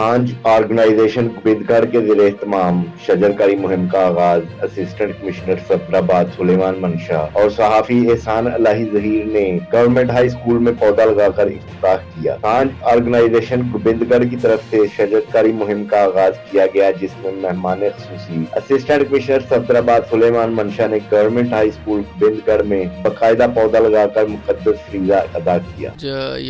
سانج organization گوبندگڑھ کے زیر اہتمام شجرکاری مہم کا آغاز اسسٹنٹ کمشنر صفدرآباد سلیمان منشا اور صحافی احسان الہی ظہیر نے گورنمنٹ ہائی اسکول میں پودا لگا کر افتتاح کیا۔ سانج آرگنائزیشن گوبندگڑھ کی طرف سے شجرکاری مہم کا آغاز کیا گیا، جس میں مہمان خصوصی اسسٹنٹ کمشنر صفدرآباد سلیمان منشا نے گورنمنٹ ہائی اسکول گوبندگڑھ میں باقاعدہ پودا لگا کر مقدس فریضہ ادا کیا۔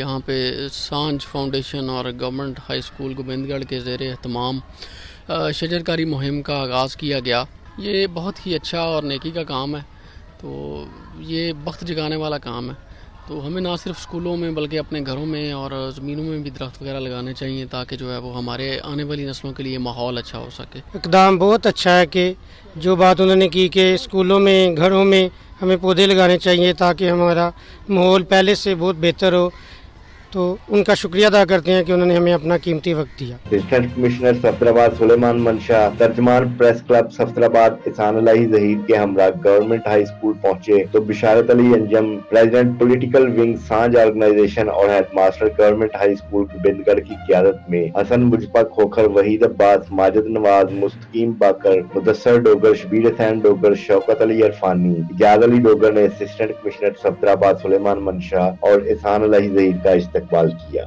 یہاں پہ سانج فاؤنڈیشن اور گورنمنٹ ہائی اسکول گوبندگڑھ کے زیر اہتمام شجرکاری مہم کا آغاز کیا گیا۔ یہ بہت ہی اچھا اور نیکی کا کام ہے، تو یہ بخت جگانے والا کام ہے۔ تو ہمیں نہ صرف اسکولوں میں بلکہ اپنے گھروں میں اور زمینوں میں بھی درخت وغیرہ لگانے چاہیے، تاکہ جو ہے وہ ہمارے آنے والی نسلوں کے لیے ماحول اچھا ہو سکے۔ اقدام بہت اچھا ہے کہ جو بات انہوں نے کی کہ اسکولوں میں گھروں میں ہمیں پودے لگانے چاہیے تاکہ ہمارا ماحول پہلے سے بہت بہتر ہو، تو ان کا شکریہ ادا کرتے ہیں کہ انہوں نے ہمیں اپنا قیمتی وقت دیا۔ اسسٹنٹ کمشنر صفدرآباد سلیمان منشا، ترجمان پریس کلب صفدرآباد احسان الہی ظہیر کے ہمراہ گورنمنٹ ہائی اسکول پہنچے تو Basharat Ali Anjum, president political wing Sanj organisation اور head master government high school Gobindgarh کی قیادت میں حسن مجتبیٰ کھوکھر، وحید عباس، ماجد نواز، مستقیم باقر، مدثر ڈوگر، شبیر حسین ڈوگر، شوکت علی عرفانی، اجاز علی ڈوگر نے اسسٹنٹ کمشنر صفدرآباد سلیمان منشا اور احسان الہی ظہیر کا استقبال کیا۔